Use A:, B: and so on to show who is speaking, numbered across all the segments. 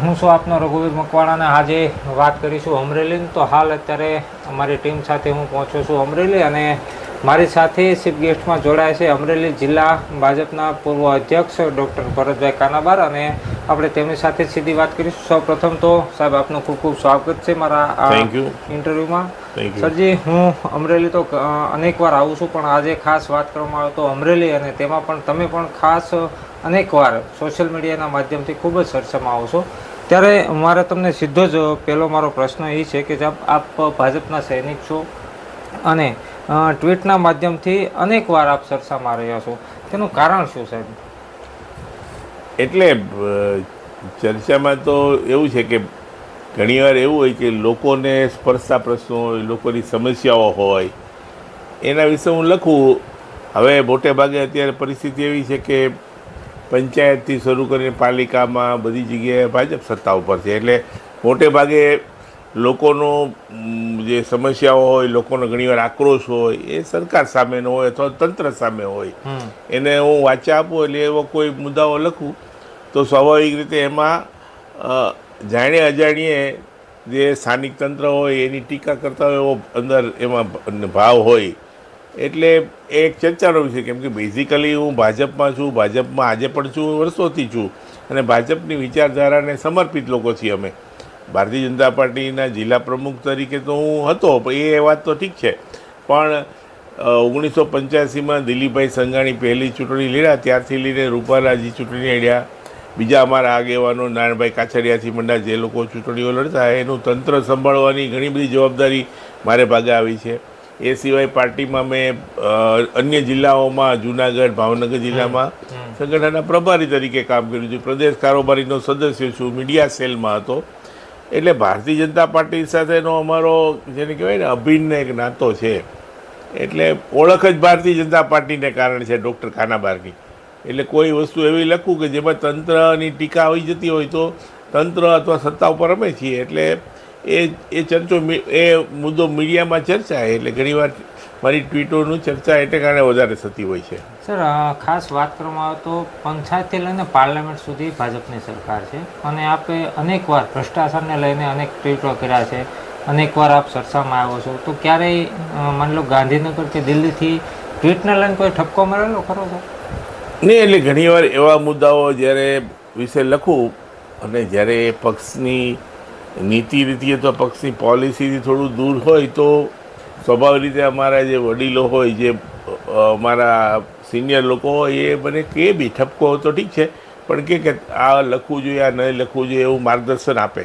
A: હું છું આપનો રઘુવીર મકવાણાને આજે વાત કરીશું અમરેલીની। તો હાલ અત્યારે અમારી ટીમ સાથે હું પહોંચ્યો છું અમરેલી અને મારી સાથે ચીફ ગેસ્ટમાં જોડાય છે અમરેલી જિલ્લા ભાજપના પૂર્વ અધ્યક્ષ ડૉક્ટર ભરતભાઈ કાનાબાર અને આપણે તેમની સાથે સીધી વાત કરીશું। સૌપ્રથમ તો સાહેબ આપનું ખૂબ ખૂબ સ્વાગત છે મારા આ ઇન્ટરવ્યૂમાં। સરજી, હું અમરેલી તો અનેક વાર આવું છું પણ આજે ખાસ વાત કરવામાં આવે તો અમરેલી અને તેમાં પણ તમે પણ ખાસ અનેકવાર સોશિયલ મીડિયાના માધ્યમથી ખૂબ જ ચર્ચામાં આવો છો। ત્યારે મારે તમને સીધો જ પહેલો મારો પ્રશ્ન એ છે કે આપ ભાજપના સૈનિક છો અને ટ્વીટના માધ્યમથી અનેકવાર આપ ચર્ચામાં રહ્યા છો, તેનું કારણ શું સાહેબ?
B: એટલે ચર્ચામાં તો એવું છે કે ઘણીવાર એવું હોય કે લોકોને સ્પર્શતા પ્રશ્નો હોય, લોકોની સમસ્યાઓ હોય, એના વિશે હું લખું। હવે મોટે ભાગે અત્યારે પરિસ્થિતિ એવી છે કે પંચાયતથી શરૂ કરીને પાલિકામાં બધી જગ્યાએ ભાજપ સત્તા ઉપર છે, એટલે મોટે ભાગે લોકોનો જે સમસ્યાઓ હોય, લોકોનો ઘણીવાર આક્રોશ હોય, એ સરકાર સામેનો હોય અથવા તંત્ર સામે હોય, એને હું વાંચા આપું એટલે એવો કોઈ મુદ્દાઓ લખું તો સ્વાભાવિક રીતે એમાં જાણે અજાણીએ જે સ્થાનિક તંત્ર હોય એની ટીકા કરતા હોય એવો અંદર એમાં ભાવ હોય, એટલે એક ચર્ચાનો વિષય। કેમ કે બેઝિકલી હું ભાજપમાં છું, ભાજપમાં આજે પણ છું, વર્ષોથી છું અને ભાજપની વિચારધારાને સમર્પિત લોકો છીએ અમે। ભારતીય જનતા પાર્ટીના જિલ્લા પ્રમુખ તરીકે તો હું હતો, એ વાત તો ઠીક છે, પણ 1985માં દિલીપભાઈ સંઘાણી પહેલી ચૂંટણી લડ્યા ત્યારથી લઈને રૂપાલાજી ચૂંટણી લડ્યા, બીજા અમારા આગેવાનો નારાયણભાઈ કાછડિયાથી મંડા જે લોકો ચૂંટણીઓ લડતા એનું તંત્ર સંભાળવાની ઘણી બધી જવાબદારી મારે ભાગે આવી છે। એ સિવાય પાર્ટીમાં મેં અન્ય જિલ્લાઓમાં જુનાગઢ, ભાવનગર જિલ્લામાં સંગઠનના પ્રભારી તરીકે કામ કર્યું છે, પ્રદેશ કારોબારીનો સદસ્ય છું, મીડિયા સેલમાં હતો। એટલે ભારતીય જનતા પાર્ટી સાથેનો અમારો જેને કહેવાય ને અભિન્ન એક નાતો છે, એટલે ઓળખ જ ભારતીય જનતા પાર્ટીને કારણે છે, ડૉક્ટર કાનાબારની। એટલે કોઈ વસ્તુ એવી લખું કે જેમાં તંત્રની ટીકા આવી જતી હોય તો તંત્ર અથવા સત્તા ઉપર અમે છીએ, એટલે એ ચર્ચો એ મુદ્દો મીડિયામાં ચર્ચાય, એટલે ઘણીવાર મારી ટ્વીટોનું ચર્ચા એટલે કારણે વધારે થતી હોય છે।
A: સર, ખાસ વાત કરવામાં આવે તો પંચાયતથી લઈને પાર્લામેન્ટ સુધી ભાજપની સરકાર છે અને આપે અનેકવાર ભ્રષ્ટાચારને લઈને અનેક ટ્વીટો કર્યા છે, અનેકવાર આપ ચર્ચામાં આવ્યો છો, તો ક્યારેય માની લો ગાંધીનગર કે દિલ્હીથી ટ્વીટને લઈને કોઈ ઠપકો મળેલો ખરો સર?
B: નહીં, એટલે ઘણીવાર એવા મુદ્દાઓ જ્યારે વિશે લખું અને જ્યારે પક્ષની નીતિ રીતિ અથવા પક્ષની પોલિસીથી થોડું દૂર હોય તો સ્વાભાવિક રીતે અમારા જે વડીલો હોય, જે અમારા સિનિયર લોકો હોય, એ મને કે બી ઠપકો તો ઠીક છે પણ કે આ લખવું જોઈએ, આ નહીં લખવું જોઈએ, એવું માર્ગદર્શન આપે।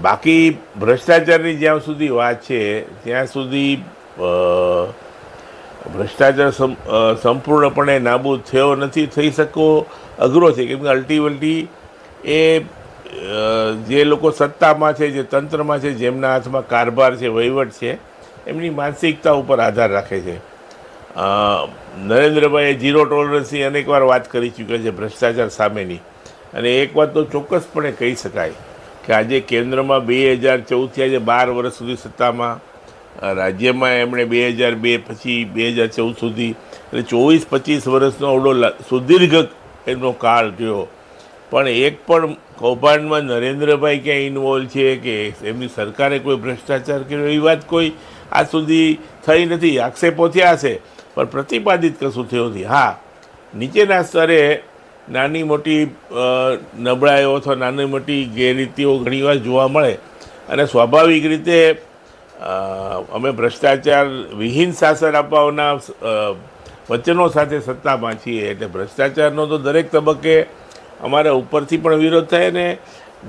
B: બાકી ભ્રષ્ટાચારની જ્યાં સુધી વાત છે ત્યાં સુધી ભ્રષ્ટાચાર સંપૂર્ણપણે નાબૂદ થયો નથી, થઈ શકવો અઘરો છે, કેમ કે અલ્ટિમેટલી એ જે લોકો સત્તામાં છે, જે તંત્રમાં છે, જેમના હાથમાં કારભાર છે, વહીવટ છે, એમની માનસિકતા ઉપર આધાર રાખે છે। નરેન્દ્રભાઈએ ઝીરો ટોલરન્સની અનેકવાર વાત કરી ચૂક્યા છે ભ્રષ્ટાચાર સામેની, અને એક વાત તો ચોક્કસપણે કહી શકાય કે આજે કેન્દ્રમાં 2014થી આજે 12 વર્ષ સુધી સત્તામાં, રાજ્યમાં એમણે 2002 પછી 2014 સુધી એટલે 24-25 વર્ષનો અવડો સુદીર્ઘ એમનો કાળ રહ્યો, પણ એક પણ કૌભાંડમાં નરેન્દ્રભાઈ ક્યાંય ઇન્વોલ્વ છે કે એમની સરકારે કોઈ ભ્રષ્ટાચાર કર્યો એવી વાત કોઈ આજ સુધી થઈ નથી। આક્ષેપો થયા છે પણ પ્રતિપાદિત કશું થયું નથી। હા, નીચેના સ્તરે નાની મોટી નબળાઈઓ અથવા નાની મોટી ગેરરીતિઓ ઘણીવાર જોવા મળે અને સ્વાભાવિક રીતે અમે ભ્રષ્ટાચાર વિહીન શાસન આપવાના વચનો સાથે સત્તામાં છીએ, એટલે ભ્રષ્ટાચારનો તો દરેક તબક્કે અમારા ઉપરથી પણ વિરોધ થાય ને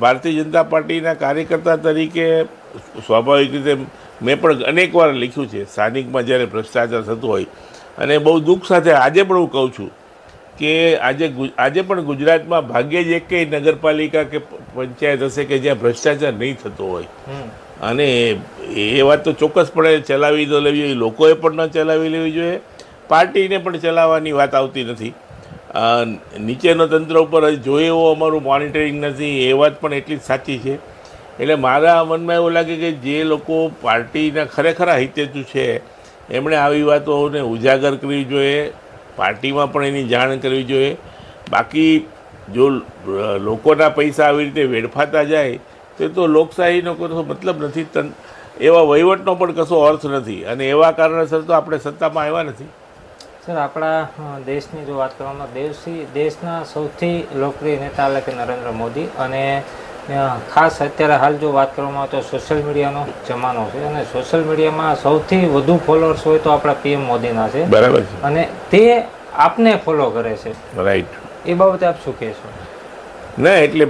B: ભારતીય જનતા પાર્ટીના કાર્યકર્તા તરીકે સ્વાભાવિક રીતે મેં પણ અનેકવાર લખ્યું છે સ્થાનિકમાં જ્યારે ભ્રષ્ટાચાર થતું હોય, અને બહુ દુઃખ સાથે આજે પણ હું કહું છું કે આજે પણ ગુજરાતમાં ભાગ્યે જ એકેય નગરપાલિકા કે પંચાયત હશે કે જ્યાં ભ્રષ્ટાચાર નહીં થતો હોય, અને એ વાત તો ચોક્કસપણે ચલાવી તો લેવી જોઈએ, લોકોએ પણ ન ચલાવી લેવી જોઈએ, પાર્ટીને પણ ચલાવવાની વાત આવતી નથી। નીચેનો તંત્ર ઉપર જોઈએ એવો અમારું મોનિટરિંગ નથી, એ વાત પણ એટલી જ સાચી છે। એટલે મારા મનમાં એવું લાગે કે જે લોકો પાર્ટીના ખરેખર હિતેતુ છે એમણે આવી વાતોને ઉજાગર કરવી જોઈએ, પાર્ટીમાં પણ એની જાણ કરવી જોઈએ। બાકી જો લોકોના પૈસા આવી રીતે વેડફાતા જાય તો લોકશાહીનો કોઈ મતલબ નથી, એવા વહીવટનો પણ કશો અર્થ નથી, અને એવા કારણસર તો આપણે સત્તામાં આવ્યા નથી.
A: સર, આપણા દેશની જો વાત કરવામાં, દેશના સૌથી લોકપ્રિય નેતા એટલે કે નરેન્દ્ર મોદી, અને ખાસ અત્યારે હાલ જો વાત કરવામાં આવે તો સોશિયલ મીડિયાનો જમાનો છે, અને સોશિયલ મીડિયામાં સૌથી વધુ ફોલોઅર્સ હોય તો આપણા પીએમ મોદીના છે.
B: બરાબર છે.
A: અને તે આપને ફોલો કરે છે.
B: રાઈટ.
A: એ બાબતે આપ શું કહેશો?
B: ના, એટલે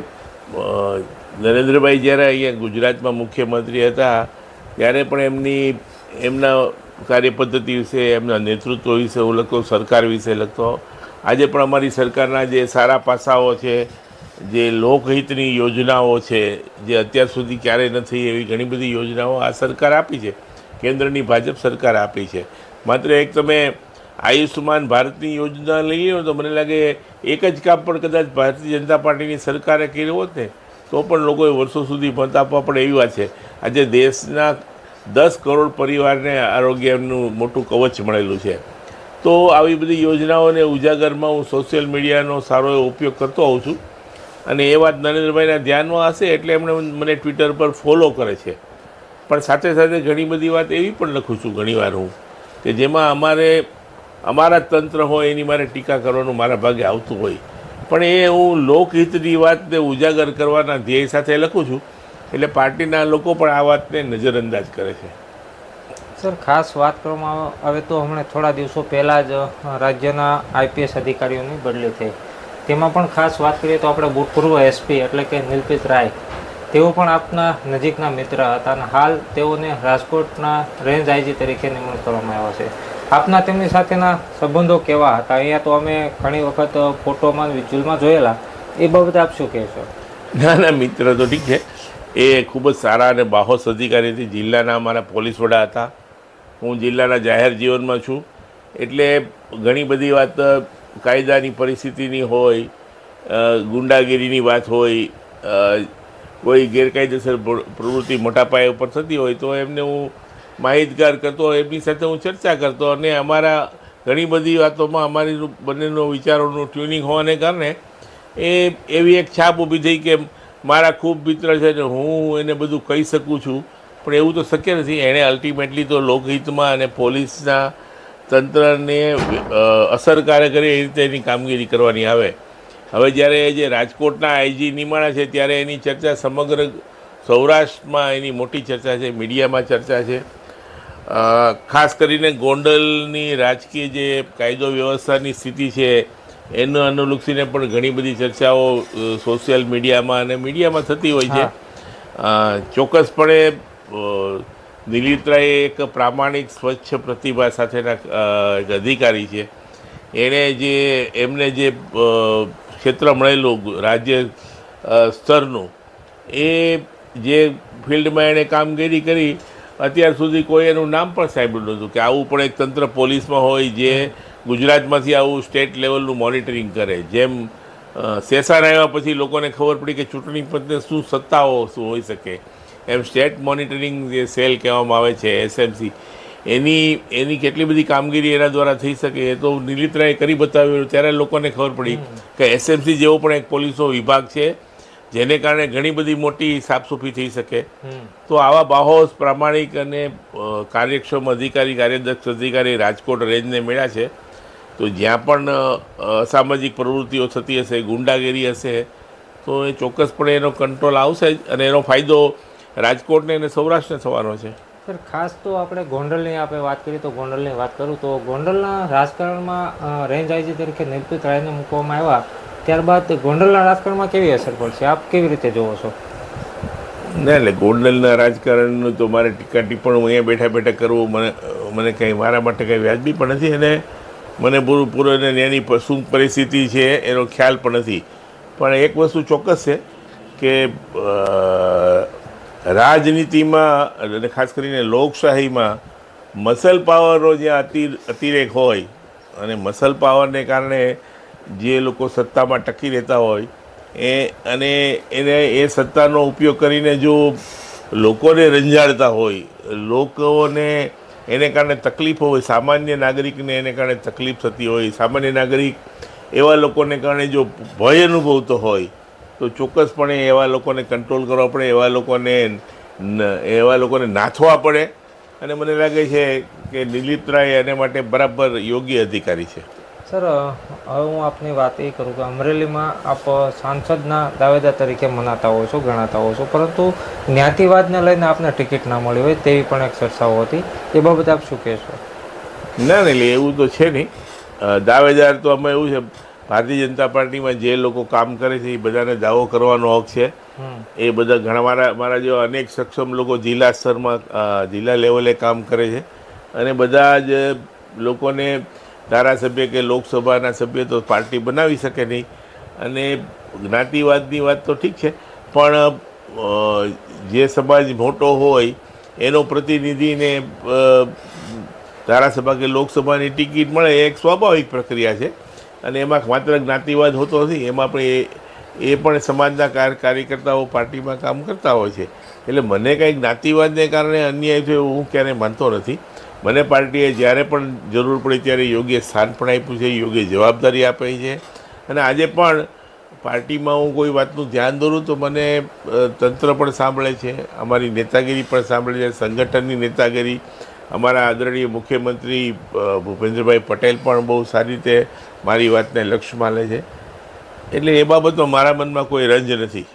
B: નરેન્દ્રભાઈ જ્યારે અહીંયા ગુજરાતમાં મુખ્યમંત્રી હતા ત્યારે પણ એમના કાર્યપદ્ધતિ વિશે, એમના નેતૃત્વ વિશે હું લખતો, સરકાર વિશે લખતો. આજે પણ અમારી સરકારના જે સારા પાસાઓ છે, જે લોકહિતની યોજનાઓ છે, જે અત્યાર સુધી ક્યારેય નથી એવી ઘણી બધી યોજનાઓ આ સરકાર આપી છે, કેન્દ્રની ભાજપ સરકાર આપી છે. માત્ર એક તમે આયુષ્યમાન ભારતની યોજના લઈ લો તો મને લાગે એક જ કામ પણ કદાચ ભારતીય જનતા પાર્ટીની સરકારે કર્યું હોત ને તો પણ લોકોએ વર્ષો સુધી મત આપવા પડે એવી વાત છે. આજે દેશના 10 કરોડ પરિવારને આરોગ્યનું મોટું કવચ મળેલું છે. તો આવી બધી યોજનાઓને ઉજાગરમાં હું સોશિયલ મીડિયાનો સારો એવો ઉપયોગ કરતો હોઉં છું, અને એ વાત નરેન્દ્રભાઈના ધ્યાનમાં હશે એટલે એમણે મને ટ્વિટર પર ફોલો કરે છે. પણ સાથે સાથે ઘણી બધી વાત એવી પણ લખું છું ઘણીવાર હું, કે જેમાં અમારા તંત્ર હોય એની મારે ટીકા કરવાનું મારા ભાગે આવતું હોય, પણ એ હું લોકહિતની વાતને ઉજાગર કરવાના ધ્યેય સાથે લખું છું, એટલે પાર્ટીના લોકો પણ આ વાતને નજરઅંદાજ કરે છે.
A: સર, ખાસ વાત કરવામાં આવે તો હમણાં થોડા દિવસો પહેલાં જ રાજ્યના આઈપીએસ અધિકારીઓની બદલી થઈ, તેમાં પણ ખાસ વાત કરીએ તો આપણે ભૂતપૂર્વ એસપી એટલે કે નિલપિત રાય, તેઓ પણ આપના નજીકના મિત્ર હતા, અને હાલ તેઓને રાજકોટના રેન્જ આઈજી તરીકે નિમણૂક કરવામાં આવ્યા છે. આપના તેમની સાથેના સંબંધો કેવા હતા? અહીંયા તો અમે ઘણી વખત ફોટોમાં વિઝ્યુઅલમાં જોયેલા, એ બાબતે આપ શું કહેશો?
B: ના, મિત્ર તો ઠીક છે, એ ખૂબ જ સારા અને બાહોશ અધિકારી હતી. જિલ્લાના અમારા પોલીસ વડા હતા. હું જિલ્લાના જાહેર જીવનમાં છું, એટલે ઘણી બધી વાત કાયદાની પરિસ્થિતિની હોય, ગુંડાગીરીની વાત હોય, કોઈ ગેરકાયદેસર પ્રવૃત્તિ મોટા પાયા ઉપર થતી હોય તો એમને હું માહિતગાર કરતો, એમની સાથે હું ચર્ચા કરતો, અને અમારા ઘણી બધી વાતોમાં અમારી બંનેનો વિચારોનું ટ્યુનિંગ હોવાને કારણે એવી એક છાપ ઊભી થઈ કે મારા ખૂબ મિત્ર છે ને હું એને બધું કહી શકું છું, પણ એવું તો શક્ય નથી. એણે અલ્ટિમેટલી તો લોકહિતમાં અને પોલીસના તંત્રને અસરકારક કરે એ રીતે એની કામગીરી કરવાની આવે. હવે જ્યારે જે રાજકોટના આઈજી નિમાણા છે ત્યારે એની ચર્ચા સમગ્ર સૌરાષ્ટ્રમાં એની મોટી ચર્ચા છે, મીડિયામાં ચર્ચા છે. ખાસ કરીને ગોંડલની રાજકીય જે કાયદો વ્યવસ્થાની સ્થિતિ છે એને અનુલક્ષીને પણ ઘણી બધી ચર્ચાઓ સોશિયલ મીડિયામાં અને મીડિયામાં થતી હોય છે. ચોક્કસપણે નિલિત્રાએ એક પ્રામાણિક સ્વચ્છ પ્રતિભા સાથેના એક અધિકારી છે. એમને જે ક્ષેત્ર મળેલું રાજ્ય સ્તરનું, એ જે ફિલ્ડમાં એણે કામગીરી કરી અત્યાર સુધી કોઈ એનું નામ પણ સાંભળ્યું નહોતું કે આવું પણ એક તંત્ર પોલીસમાં હોય જે ગુજરાતમાંથી આવું સ્ટેટ લેવલનું મોનિટરિંગ કરે. જેમ સેસાન આવ્યા પછી લોકોને ખબર પડી કે ચૂંટણી પંચને શું સત્તાઓ શું હોઈ શકે, એમ સ્ટેટ મોનિટરિંગ જે સેલ કહેવામાં આવે છે એસએમસી, એની કેટલી બધી કામગીરી એના દ્વારા થઈ શકે એ તો નિલિત્રાએ કરી બતાવ્યું. ત્યારે લોકોને ખબર પડી કે એસએમસી જેવો પણ એક પોલીસનો વિભાગ છે જેને કારણે ઘણી બધી મોટી સાફસૂફી થઈ શકે. તો આવા બાહોશ, પ્રામાણિક અને કાર્યક્ષમ અધિકારી, કાર્યદક્ષ અધિકારી રાજકોટ રેન્જને મળ્યા છે. તો જ્યાં પણ અસામાજિક પ્રવૃત્તિઓ થતી હશે, ગુંડાગીરી હશે, તો એ ચોક્કસપણે એનો કંટ્રોલ આવશે જ, અને એનો ફાયદો રાજકોટને અને સૌરાષ્ટ્રને થવાનો છે.
A: સર, ખાસ તો આપણે ગોંડલની આપણે વાત કરીએ તો ગોંડલની વાત કરું તો ગોંડલના રાજકારણમાં રેન્જ આઈજી તરીકે નિલપિત રાયને મૂકવામાં આવ્યા, ત્યારબાદ ગોંડલના રાજકારણમાં કેવી અસર પડશે, આપ કેવી રીતે જોવો છો?
B: ના, એટલે ગોંડલના રાજકારણનું તો મારે ટીકા ટિપ્પણ અહીંયા બેઠા બેઠા કરવું મને કંઈ મારા માટે કંઈ વ્યાજબી પણ નથી, અને મને પૂરેપૂરો એની શું પરિસ્થિતિ છે એનો ખ્યાલ પણ નથી. પણ એક વસ્તુ ચોક્કસ છે કે રાજનીતિમાં અને ખાસ કરીને લોકશાહીમાં મસલ પાવરનો જ્યાં અતિરેક હોય, અને મસલ પાવરને કારણે જે લોકો સત્તામાં ટકી રહેતા હોય એ સત્તાનો ઉપયોગ કરીને જો લોકોને રંજાડતા હોય, લોકોને એને કારણે તકલીફ હોય, સામાન્ય નાગરિકને એને કારણે તકલીફ થતી હોય, સામાન્ય નાગરિક એવા લોકોને કારણે જો ભય અનુભવતો હોય તો ચોક્કસપણે એવા લોકોને કંટ્રોલ કરવા પડે, એવા લોકોને નાથવા પડે. અને મને લાગે છે કે દિલીપ રાય એને માટે બરાબર યોગ્ય અધિકારી છે.
A: સર, હવે હું આપની વાત એ કરું કે અમરેલીમાં આપ સાંસદના દાવેદાર તરીકે મનાતા હો છો, ગણાતા હો છો, પરંતુ જ્ઞાતિવાદને લઈને આપને ટિકિટ ના મળી હોય તેવી પણ એક ચર્ચાઓ હતી. એ બાબતે આપ શું કહેશો?
B: ના એટલે એવું તો છે નહીં. દાવેદાર તો આમાં એવું છે, ભારતીય જનતા પાર્ટીમાં જે લોકો કામ કરે છે એ બધાને દાવો કરવાનો હક છે. એ બધા ઘણા મારા જેવા અનેક સક્ષમ લોકો જિલ્લા સ્તરમાં, જિલ્લા લેવલે કામ કરે છે. અને બધા જ લોકોને ધારાસભ્ય કે લોકસભાના સભ્ય તો પાર્ટી બનાવી શકે નહીં. અને જ્ઞાતિવાદની વાત તો ઠીક છે, પણ જે સમાજ મોટો હોય એનો પ્રતિનિધિને ધારાસભા કે લોકસભાની ટિકિટ મળે એ એક સ્વાભાવિક પ્રક્રિયા છે. અને એમાં માત્ર જ્ઞાતિવાદ હોતો નથી, એમાં પણ એ પણ સમાજના કાર્યકર્તાઓ પાર્ટીમાં કામ કરતા હોય છે. એટલે મને કંઈ જ્ઞાતિવાદને કારણે અન્યાય થયો એવું હું ક્યારેય માનતો નથી. મને પાર્ટીએ જ્યારે પણ જરૂર પડી ત્યારે યોગ્ય સ્થાન પણ આપ્યું છે, યોગ્ય જવાબદારી આપી છે. અને આજે પણ પાર્ટીમાં હું કોઈ વાતનું ધ્યાન દોરું તો મને તંત્ર પણ સાંભળે છે, અમારી નેતાગીરી પણ સાંભળે છે, સંગઠનની નેતાગીરી. અમારા આદરણીય મુખ્યમંત્રી ભૂપેન્દ્રભાઈ પટેલ પણ બહુ સારી રીતે મારી વાતને લક્ષ્યમાં લે છે. એટલે એ બાબતમાં મારા મનમાં કોઈ રંજ નથી.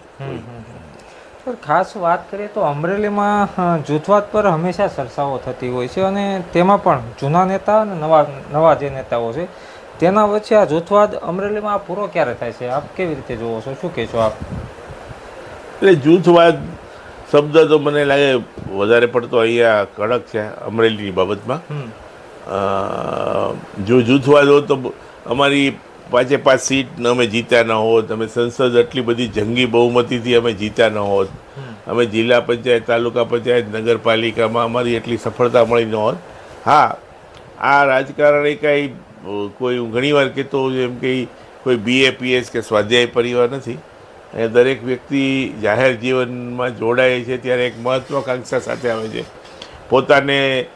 A: સર, ખાસ વાત કરીએ તો અમરેલીમાં જૂથવાદ પર હંમેશા ચર્ચાઓ થતી હોય છે, અને તેમાં પણ જૂના નેતા અને નવા જે નેતાઓ છે તેના વચ્ચે આ જૂથવાદ અમરેલીમાં પૂરો ક્યારે થાય છે? આપ કેવી રીતે જુઓ છો, શું કહેશો આપ?
B: એટલે જૂથવાદ શબ્દ તો મને લાગે વધારે પડતો અહીંયા કડક છે અમરેલીની બાબતમાં. જો જૂથવાદ હોત તો અમારી 5 સીટ અમે જીત્યા ન હોત, અમે સંસદ આટલી બધી જંગી બહુમતીથી અમે જીત્યા ન હોત, અમે જિલ્લા પંચાયત, તાલુકા પંચાયત, નગરપાલિકામાં અમારી એટલી સફળતા મળી ન હોત. હા, આ રાજકારણ એ કાંઈ કોઈ, હું ઘણીવાર કહેતો હોઉં છું એમ કે કોઈ BAPS કે સ્વાધ્યાય પરિવાર નથી. એ દરેક વ્યક્તિ જાહેર જીવનમાં જોડાય છે ત્યારે એક મહત્વાકાંક્ષા સાથે આવે છે. પોતાને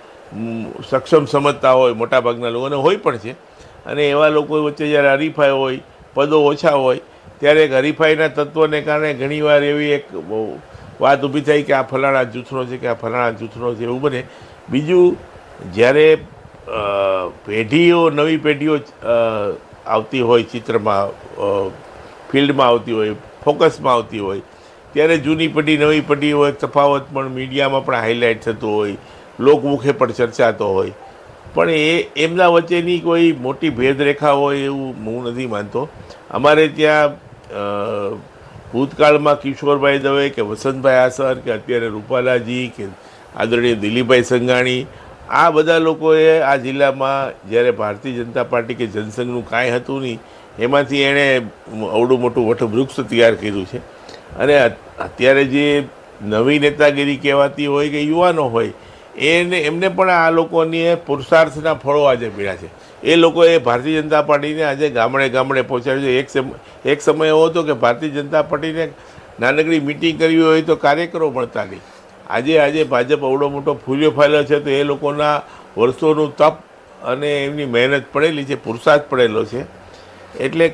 B: સક્ષમ સમજતા હોય મોટાભાગના લોકોને હોય પણ છે. અને એવા લોકો વચ્ચે જ્યારે હરીફાઈ હોય, પદો ઓછા હોય, ત્યારે એક હરીફાઈના તત્વને કારણે ઘણીવાર એવી એક વાત ઊભી થાય કે આ ફલાણા જૂથનો છે કે આ ફલાણા જૂથનો છે, એવું બને. બીજું, જ્યારે નવી પેઢીઓ આવતી હોય, ચિત્રમાં, ફિલ્ડમાં આવતી હોય, ફોકસમાં આવતી હોય, ત્યારે જૂની પેઢી નવી પેઢીઓ એક તફાવત પણ મીડિયામાં પણ હાઇલાઇટ થતું હોય, લોકમુખે પણ ચર્ચાતો હોય. પણ એમના વચ્ચેની કોઈ મોટી ભેદરેખા હોય એવું હું નથી માનતો. અમારે ત્યાં ભૂતકાળમાં કિશોરભાઈ દવે કે વસંતભાઈ આસર કે અત્યારે રૂપાલાજી કે આદરણીય દિલીપભાઈ સંઘાણી, આ બધા લોકોએ આ જિલ્લામાં જ્યારે ભારતીય જનતા પાર્ટી કે જનસંઘનું કાંઈ હતું નહીં, એમાંથી એણે અવડું મોટું વટવૃક્ષ તૈયાર કર્યું છે. અને અત્યારે જે નવી નેતાગીરી કહેવાતી હોય કે યુવાનો હોય, એમને પણ આ લોકોની પુરુષાર્થના ફળો આજે મળ્યા છે. એ લોકોએ ભારતીય જનતા પાર્ટીને આજે ગામડે ગામડે પહોંચાડ્યું છે. એક સમય એવો હતો કે ભારતીય જનતા પાર્ટીને નાનકડી મિટિંગ કરવી હોય તો કાર્યકરો મળતા નહીં. આજે ભાજપ અવડો મોટો ફૂલ્યો ફાલ્યો છે તો એ લોકોના વર્ષોનું તપ અને એમની મહેનત પડેલી છે, પુરુષાર્થ પડેલો છે. એટલે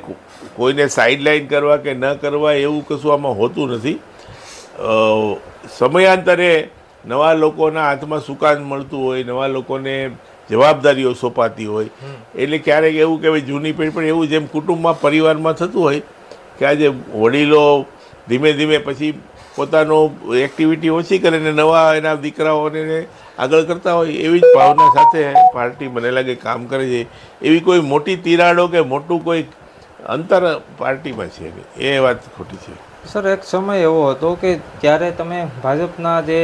B: કોઈને સાઇડલાઇન કરવા કે ન કરવા એવું કશું આમાં હોતું નથી. સમયાંતરે નવા લોકોના હાથમાં સુકાન મળતું હોય, નવા લોકોને જવાબદારીઓ સોંપાતી હોય, એટલે ક્યારેક એવું કે ભાઈ જૂની પેઢી પણ એવું જેમ કુટુંબમાં, પરિવારમાં થતું હોય કે આજે વડીલો ધીમે ધીમે પછી પોતાનો એક્ટિવિટી ઓછી કરે ને નવા એના દીકરાઓને આગળ કરતા હોય, એવી જ ભાવના સાથે પાર્ટી મને લાગે કામ કરે છે. એવી કોઈ મોટી તિરાડો કે મોટું કોઈ અંતર પાર્ટીમાં છે એ વાત ખોટી છે.
A: સર, એક સમય એવો હતો કે ત્યારે તમે ભાજપના જે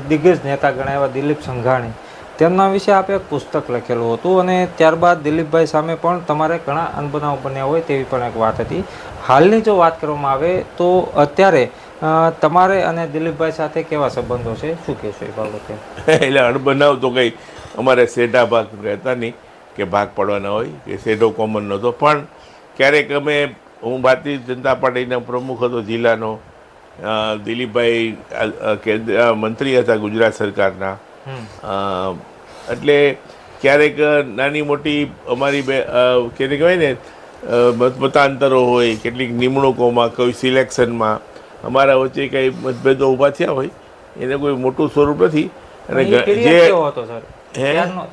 A: દિગ્ગજ નેતા ગણાવ્યા દિલીપ સંઘાણી, તેમના વિશે આપે એક પુસ્તક લખેલું હતું, અને ત્યારબાદ દિલીપભાઈ સામે પણ તમારે ઘણા અનબનાવ બન્યા હોય તેવી પણ એક વાત હતી. હાલની જો વાત કરવામાં આવે તો અત્યારે તમારે અને દિલીપભાઈ સાથે કેવા સંબંધો છે, શું કહેશો એ બાબતે?
B: એટલે અણબનાવ તો કંઈ અમારે સેઢા ભાગ રહેતા નહીં કે ભાગ પડવાના હોય કે સેઢો કોમન નહોતો. પણ ક્યારેક હું ભારતીય જનતા પાર્ટીના પ્રમુખ હતો જિલ્લાનો, દિલીપભાઈ મંત્રી હતા ગુજરાત સરકારના, એટલે ક્યારેક નાની મોટી અમારી કે કહેવાય ને મતાંતરો હોય, કેટલીક નિમણૂકોમાં, કોઈ સિલેક્શનમાં અમારા વચ્ચે કંઈ મતભેદો ઊભા થયા હોય એને કોઈ મોટું સ્વરૂપ નથી. અને
A: એ period
B: જે
A: કેવો હતો સર?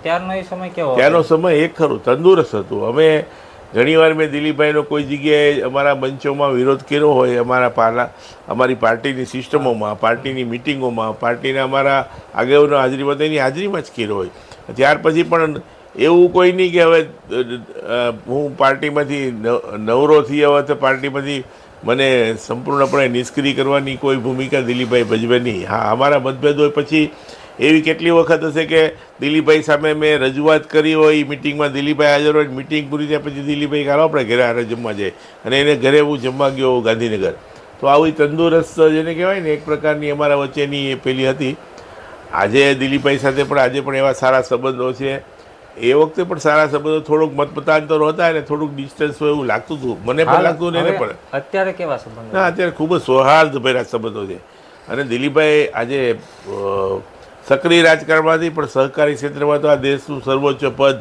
A: ત્યારનો એ સમય કેવો હતો?
B: ત્યાંનો સમય એક ખરું તંદુરસ્ત હતું. અમે ઘણીવાર મેં દિલીપભાઈનો કોઈ જગ્યાએ અમારા મંચોમાં વિરોધ કર્યો હોય, અમારી પાર્ટીની સિસ્ટમોમાં, પાર્ટીની મિટિંગોમાં, પાર્ટીના અમારા આગેવાનો હાજરીમાં તેની હાજરીમાં જ કર્યો હોય. ત્યાર પછી પણ એવું કોઈ નહીં કે હવે હું પાર્ટીમાંથી નવરો થઈ આવ્યો તો પાર્ટીમાંથી મને સંપૂર્ણપણે નિષ્ક્રિય કરવાની કોઈ ભૂમિકા દિલીપભાઈ ભજવે નહીં. હા, અમારા મતભેદ હોય પછી એવી કેટલી વખત હશે કે દિલીપભાઈ સામે મેં રજૂઆત કરી હોય, મિટિંગમાં દિલીપભાઈ હાજર હોય, મિટિંગ પૂરી થયા પછી દિલીપભાઈ કાઢો આપણે ઘરે હારે જમવા જાય અને એને ઘરે હું જમવા ગયો ગાંધીનગર. તો આવી તંદુરસ્ત જેને કહેવાય ને એક પ્રકારની અમારા વચ્ચેની એ પેલી હતી. આજે દિલીપભાઈ સાથે પણ આજે પણ એવા સારા સંબંધો છે. એ વખતે પણ સારા સંબંધો, થોડુંક મતમતાંતરો હતા અને થોડુંક ડિસ્ટન્સ હોય એવું લાગતું હતું, મને પણ લાગતું ને એને પણ.
A: અત્યારે કેવા સંબંધો?
B: ના, અત્યારે ખૂબ જ સૌહાર્દભર્યા સંબંધો છે. અને દિલીપભાઈ આજે સક્રિય રાજકારણમાંથી પણ સહકારી ક્ષેત્રમાં તો આ દેશનું સર્વોચ્ચ પદ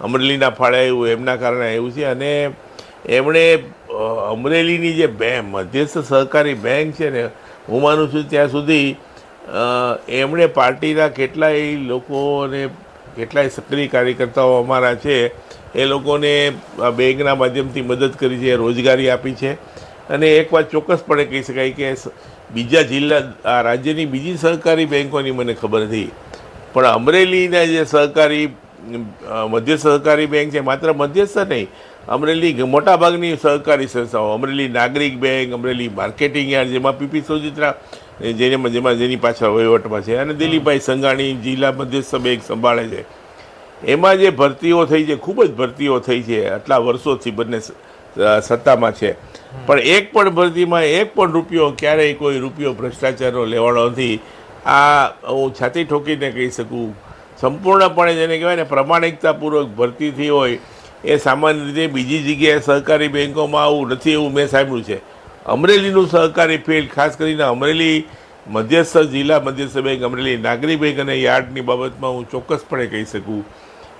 B: અમરેલીના ફાળે આવ્યું એમના કારણે આવ્યું છે. અને એમણે અમરેલીની જે મધ્યસ્થ સહકારી બેંક છે ને, હું માનું છું ત્યાં સુધી એમણે પાર્ટીના કેટલાય લોકોને, કેટલાય સક્રિય કાર્યકર્તાઓ અમારા છે એ લોકોને આ બેંકના માધ્યમથી મદદ કરી છે, રોજગારી આપી છે. અને એક વાત ચોક્કસપણે કહી શકાય કે બીજા આ રાજ્યની બીજી સહકારી બેંકોની મને ખબર નથી, પણ અમરેલીના જે સહકારી મધ્યસ્થ સહકારી બેંક છે, માત્ર મધ્યસ્થ નહીં, અમરેલી મોટાભાગની સહકારી સંસ્થાઓ, અમરેલી નાગરિક બેંક, અમરેલી માર્કેટિંગ યાર્ડ, જેમાં પીપી સોજિત્રા જેની પાછળ વહીવટમાં છે, અને દિલીપભાઈ સંઘાણી જિલ્લા મધ્યસ્થ બેંક સંભાળે છે. એમાં જે ભરતીઓ થઈ છે, ખૂબ જ ભરતીઓ થઈ છે, આટલા વર્ષોથી બંને સત્તામાં છે, પણ એક પણ ભરતીમાં એક પણ રૂપિયો, ક્યારેય કોઈ રૂપિયો ભ્રષ્ટાચારનો લેવાનો નથી. આ હું છાતી ઠોકીને કહી શકું. સંપૂર્ણપણે જેને કહેવાય ને પ્રમાણિકતાપૂર્વક ભરતી થઈ હોય એ સામાન્ય રીતે બીજી જગ્યાએ સહકારી બેંકોમાં આવું નથી એવું મેં સાંભળ્યું છે. અમરેલીનું સહકારી ફિલ્ડ, ખાસ કરીને અમરેલી મધ્યસ્થ જિલ્લા મધ્યસ્થ બેંક, અમરેલી નાગરિક બેંક અને યાર્ડની બાબતમાં હું ચોક્કસપણે કહી શકું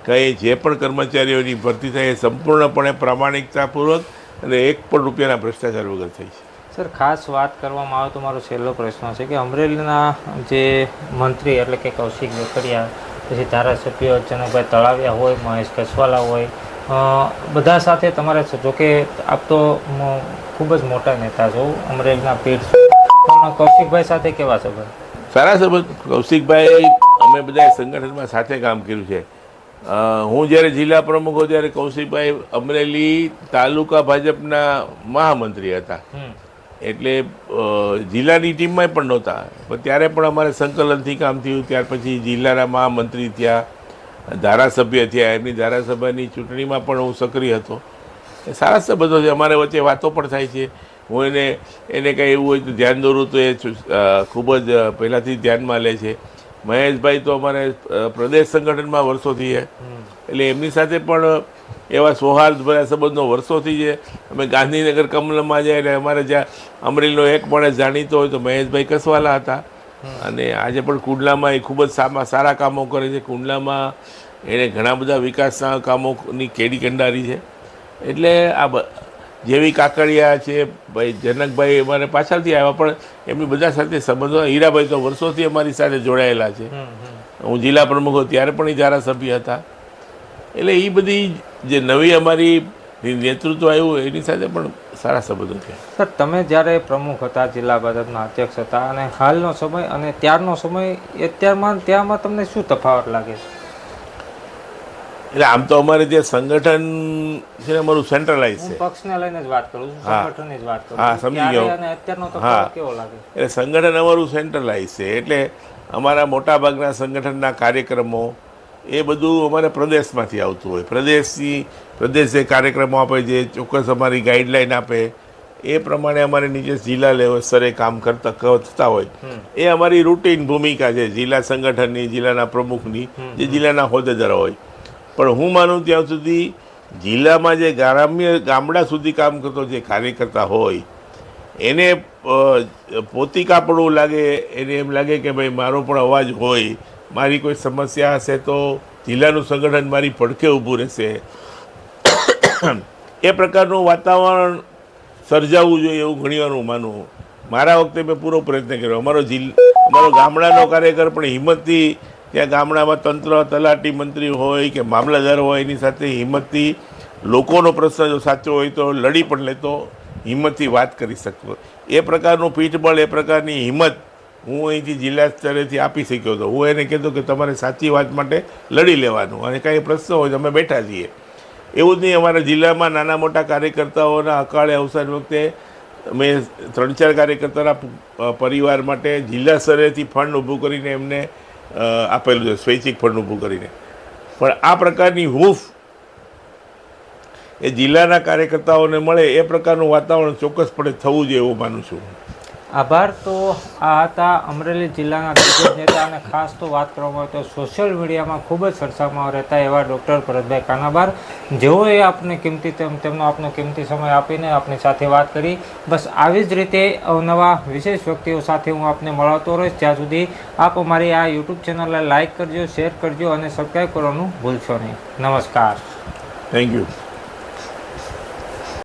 B: કે જે પણ કર્મચારીઓની ભરતી થાય એ સંપૂર્ણપણે પ્રામાણિકતાપૂર્વક અને એક પણ રૂપિયાના ભ્રષ્ટાચાર વગર થઈ છે.
A: સર, ખાસ વાત કરવામાં આવે તો મારો છેલ્લો પ્રશ્ન છે કે અમરેલીના જે મંત્રી એટલે કે કૌશિક વેકરિયા, પછી ધારાસભ્ય જનકભાઈ તળાવિયા હોય, મહેશ કસવાલા હોય, બધા સાથે તમારે જોકે આપ તો ખૂબ જ મોટા નેતા છો, અમરેલીના પીઠ છો, પણ કૌશિકભાઈ સાથે કેવા સંબંધ?
B: સારા સંબંધ. કૌશિકભાઈ અમે બધા સંગઠનમાં સાથે કામ કર્યું છે. હું જ્યારે જિલ્લા પ્રમુખ હતો ત્યારે કૌશિકભાઈ અમરેલી તાલુકા ભાજપના મહામંત્રી હતા, એટલે જિલ્લાની ટીમમાં પણ નહોતા, પણ ત્યારે પણ અમારે સંકલનથી કામ થયું. ત્યાર પછી જિલ્લાના મહામંત્રી થયા, ધારાસભ્ય થયા, એમની ધારાસભાની ચૂંટણીમાં પણ હું સક્રિય હતો. એ સારા સંબંધો છે, અમારે વચ્ચે વાતો પણ થાય છે. હું એને કંઈ એવું હોય તો ધ્યાન દોરું તો એ ખૂબ જ પહેલાંથી ધ્યાનમાં લે છે. મહેશભાઈ તો અમારે પ્રદેશ સંગઠનમાં વર્ષોથી છે, એટલે એમની સાથે પણ એવા સૌહાર્દભર્યા સંબંધો વર્ષોથી છે. અમે ગાંધીનગર કમલમાં જાય એટલે અમારે જ્યાં અમરેલીનો એક માણસ જાણીતો હોય તો મહેશભાઈ કસવાલા હતા, અને આજે પણ કુંડલામાં એ ખૂબ જ સારા કામો કરે છે. કુંડલામાં એણે ઘણા બધા વિકાસના કામોની કેડી કંડારી છે. એટલે આ જેવી કાકડિયા છે, ભાઈ જનકભાઈ અમારે પાછળથી આવ્યા, પણ એમની બધા સાથે સંબંધો. હીરાભાઈ તો વર્ષોથી અમારી સાથે જોડાયેલા છે. હું જિલ્લા પ્રમુખ હતો ત્યારે પણ એ ધારાસભ્ય હતા. એટલે એ બધી જે નવી અમારી નેતૃત્વ આવ્યું એની સાથે પણ સારા સંબંધો છે.
A: સર, તમે જ્યારે પ્રમુખ હતા, જિલ્લા ભાજપના અધ્યક્ષ હતા, અને હાલનો સમય અને ત્યારનો સમય, ત્યાંમાં તમને શું તફાવત લાગે છે?
B: એટલે આમ તો અમારે જે સંગઠન છે ને અમારું સેન્ટ્રલાઇઝ છે.
A: પક્ષને લઈને જ વાત કરું છું, સંગઠનની જ વાત કરું.
B: હા, સમજી ગયો.
A: અને અત્યારનો તફાવત કેવો લાગે?
B: એટલે સંગઠન અમારું સેન્ટ્રલાઇઝ છે, એટલે અમારા મોટાભાગના સંગઠનના કાર્યક્રમો એ બધું અમારે પ્રદેશમાંથી આવતું હોય. પ્રદેશ જે કાર્યક્રમો આપે, જે ચોક્કસ અમારી ગાઈડલાઈન આપે એ પ્રમાણે અમારે નીચે જિલ્લા લેવલ સ્તરે કામ થતા હોય. એ અમારી રૂટીન ભૂમિકા છે જિલ્લા સંગઠનની, જિલ્લાના પ્રમુખની, જે જિલ્લાના હોદ્દેદારો હોય. પણ હું માનું ત્યાં સુધી જિલ્લામાં જે ગામડા સુધી કામ કરતો જે કાર્યકર્તા હોય એને પોતિકાપણું લાગે, એને એમ લાગે કે ભાઈ મારો પણ અવાજ હોય, મારી કોઈ સમસ્યા હશે તો જિલ્લાનું સંગઠન મારી પડખે ઊભું રહેશે, એ પ્રકારનું વાતાવરણ સર્જાવવું જોઈએ એવું ઘણીવાર હું માનું. મારા વખતે મેં પૂરો પ્રયત્ન કર્યો. અમારો ગામડાનો કાર્યકર પણ હિંમતથી ત્યાં ગામડામાં તંત્ર, તલાટી, મંત્રી હોય કે મામલતદાર હોય એની સાથે હિંમતથી લોકોનો પ્રશ્ન જો સાચો હોય તો લડી પણ લેતો, હિંમતથી વાત કરી શકતો. એ પ્રકારનું પીઠબળ, એ પ્રકારની હિંમત હું અહીંથી જિલ્લા સ્તરેથી આપી શક્યો હતો. હું એને કહેતો કે તમારે સાચી વાત માટે લડી લેવાનું અને કાંઈ પ્રશ્ન હોય તો અમે બેઠા છીએ. એવું જ નહીં, અમારા જિલ્લામાં નાના મોટા કાર્યકર્તાઓના અકાળે અવસાન વખતે મેં 3-4 કાર્યકર્તાના પરિવાર માટે જિલ્લા સ્તરેથી ફંડ ઊભું કરીને એમને આપેલું છે, સ્વૈચ્છિક ફંડ ઊભું કરીને. પણ આ પ્રકારની હૂંફ એ જિલ્લાના કાર્યકર્તાઓને મળે એ પ્રકારનું વાતાવરણ ચોક્કસપણે થવું જોઈએ એવું માનું છું.
A: આભાર. તો આ હતા અમરેલી જિલ્લાના દિગ્ગજ નેતા અને ખાસ તો વાત કરવામાં આવે તો સોશિયલ મીડિયામાં ખૂબ જ ચર્ચામાં રહેતા એવા ડૉક્ટર ભરતભાઈ કાનાબાર, જેઓએ આપને તેમનો આપનો કિંમતી સમય આપીને આપની સાથે વાત કરી. બસ આવી જ રીતે અવનવા વિશેષ વ્યક્તિઓ સાથે હું આપને મળાવતો રહીશ. ત્યાં સુધી આપ અમારી આ યુટ્યુબ ચેનલને લાઇક કરજો, શેર કરજો અને સબસ્ક્રાઈબ કરવાનું ભૂલશો નહીં. નમસ્કાર.
B: Thank you.